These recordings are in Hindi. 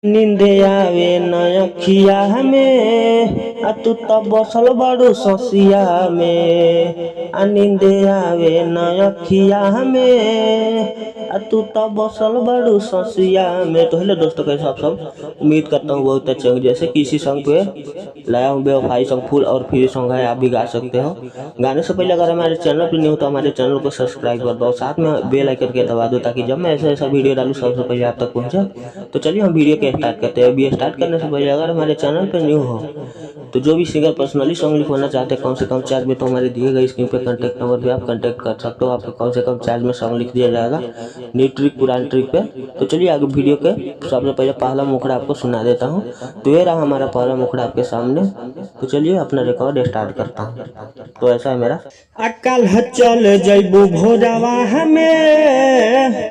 नींदे आवे न अखिया में तू तो बसल बड़ू ससिया में नींदे आवे न अखिया में तू तो बसल बड़ू ससिया में। तो हेलो दोस्तों, कैसे आप सब? उम्मीद करता हूँ बहुत अच्छे होंगे। जैसे कि इसी सॉन्ग पे लाया हूँ बेवफाई सॉन्ग, फुल और फ्री सॉन्ग है, आप भी गा सकते हो। गाने से पहले अगर हमारे चैनल पर नहीं हो तो हमारे चैनल को सब्सक्राइब कर दो, साथ में बेल आइकन के दबा दो ताकि जब मैं ऐसा वीडियो डालूँ सबसे पहले आप तक पहुँचे। तो चलिए हम वीडियो के स्टार्ट करते हैं। अभी स्टार्ट करने से पहले अगर हमारे चैनल पर न्यू हो तो जो भी सिंगर पर्सनली सॉन्ग लिखवाना चाहते हैं कम से कम चार्ज में, तो हमारे दिए गए स्क्रीन पे कॉन्टैक्ट नंबर पे आप कॉन्टैक्ट कर सकते हो। आपको कम से कम चार्ज में सॉन्ग लिख दिया जाएगा, न्यू ट्रिक पुरानी ट्रिक पे। तो चलिए आगे वीडियो के सबसे पहले पहला मुखड़ा आपको सुना देता हूँ। तो ये रहा हमारा पहला मुखड़ा आपके सामने। तो चलिए अपना रिकॉर्ड स्टार्ट करता हूँ। तो ऐसा है मेरा। अकल चल जैबू भोरावा हमें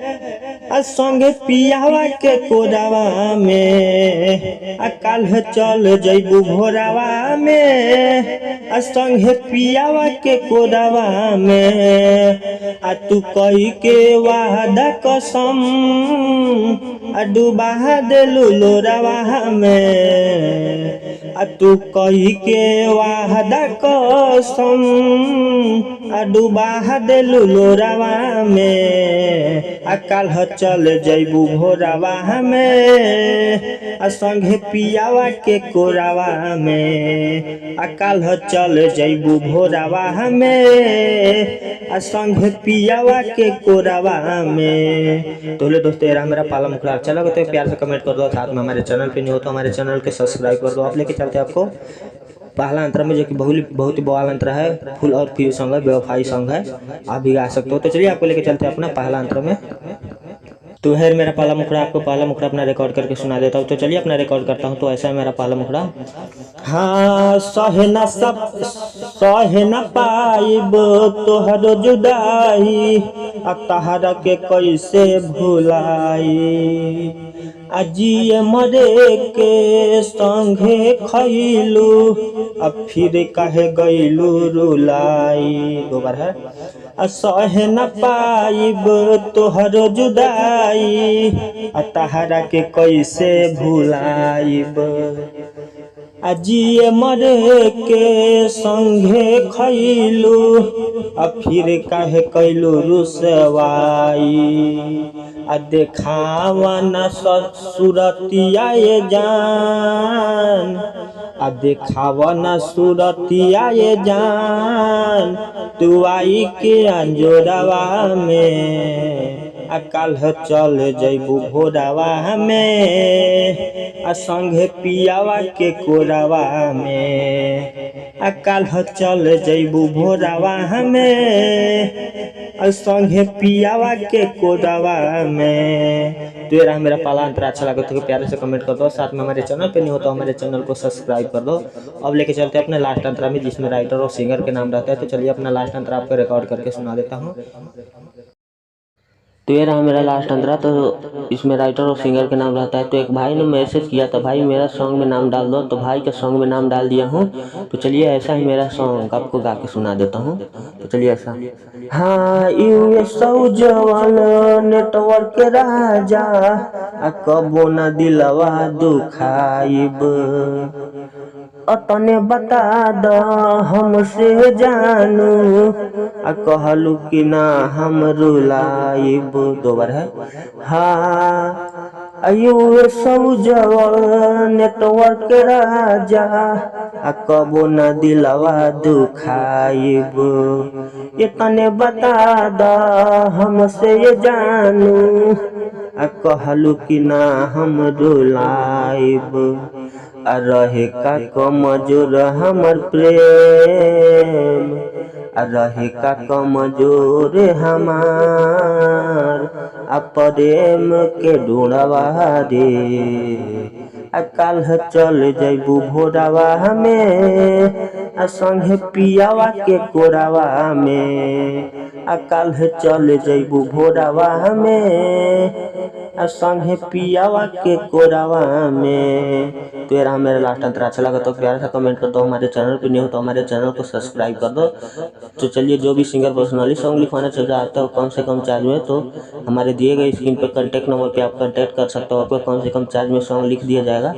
संगे पियावा के कोरावा में। अकल चल जैबू भोरावा में संगे पियावा के कोरावा में। तू कही के वादा कसम डुबा देलू लोरावा में। तू कही के वादा कसम डुबा देलू लोरावा में। अकाल चल जैबू भोरावा में संगे पियावा के कोरावा में। अकाल चल जैबू भोरावा में संगे पियावा के कोरावा में। तो हेलो दोस्तों, यार मेरा पाला मुखड़ा अच्छा लगा तो प्यार से कमेंट कर दो, साथ में हमारे चैनल पे नहीं हो तो हमारे चैनल के सब्सक्राइब कर दो। आप लेके चलते हैं आपको पहला अंतरा में, जो कि बहुत ही बवाल अंतरा है, फुल और फ्री सॉन्ग है, बेवफाई सॉन्ग है, आप भी गा सकते हो। तो चलिए आपको लेके चलते हैं अपना पहला अंतरा में। तो है मेरा पहला मुखड़ा, आपको पहला मुखड़ा अपना रिकॉर्ड करके सुना देता हूँ। तो चलिए अपना रिकॉर्ड करता हूँ। तो ऐसा है मेरा पहला मुखड़ा। हाँ सहे न पाइब तोहर जुदाई, तहरा के कैसे भुलाई। अजिए मरे के संगे खैलू फिर कहे गैलू रुलाई। दो बार है। सहे न पाइब तोहर जुदाई, तहरा के कैसे भुलाइब। अजिए मरे के संगे खैलू फिर काहे कैलू रुसवाई। देखावा न सूरतिया ये जान, देखावा न सूरतिया ये जान, तू आई के अंजोरावा में। अकाल चल जैबू भोरावा में संगे पियावा के कोरावा में। अकाल चल जैबू भोरावा में संगे पियावा के कोरावा में। तो ये रहा मेरा पाला अंतरा। अच्छा लगा तो प्यारे से कमेंट कर दो, साथ में हमारे चैनल पे नहीं हो तो हमारे चैनल को सब्सक्राइब कर दो। अब लेके चलते हैं अपने लास्ट अंतरा में, जिसमें राइटर और सिंगर के नाम रहता है। तो चलिए अपना लास्ट अंतरा आपको रिकॉर्ड करके सुना देता हूँ। तो ये रहा मेरा लास्ट अंतरा। तो इसमें राइटर और सिंगर के नाम रहता है। तो एक भाई ने मैसेज किया था, भाई मेरा सॉन्ग में नाम डाल दो। तो भाई के सॉन्ग में नाम डाल दिया हूँ। तो चलिए ऐसा ही मेरा सॉन्ग आपको गा के सुना देता हूँ। तो चलिए ऐसा। हाँ जवान नेटवर्क के राजा, कबो न दिलवा दुखाइब। तने बता द हमसे जानू, कहलू कि ना हम रुलाइब। दो बार है। हाँ जवान नेटवर्क के राजा, कबो न दिलवा दुखाइब। ये तने बता द हमसे ये जानू, कहलू कि ना हम रुलाइब। रहे का कमजोर हमर प्रेम, रहे का कमजोर हमार प्रेम के ढूंढवा रे। अकाल चल जैबू भोरावा में संगे पियावा के कोरावा में। अकाल चल जैबू भोरावा में आ संगे पियावा के कोरावा में। तो यार मेरा लास्ट अंतर अच्छा लगा तो प्यार सा कमेंट कर दो, हमारे चैनल पे नहीं हो तो हमारे चैनल को सब्सक्राइब कर दो। तो चलिए जो भी सिंगर पर्सनली सॉन्ग लिखवाना चाहता हो कम से कम चार्ज में, तो हमारे दिए गए स्क्रीन पर कॉन्टैक्ट नंबर पे आप कॉन्टैक्ट कर सकते हो, आपको कम से कम चार्ज में सॉन्ग लिख दिया जाएगा।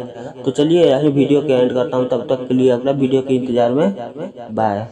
तो चलिए यही वीडियो के एंड करता हूँ, तब तक के लिए अगला वीडियो के इंतजार में बाय।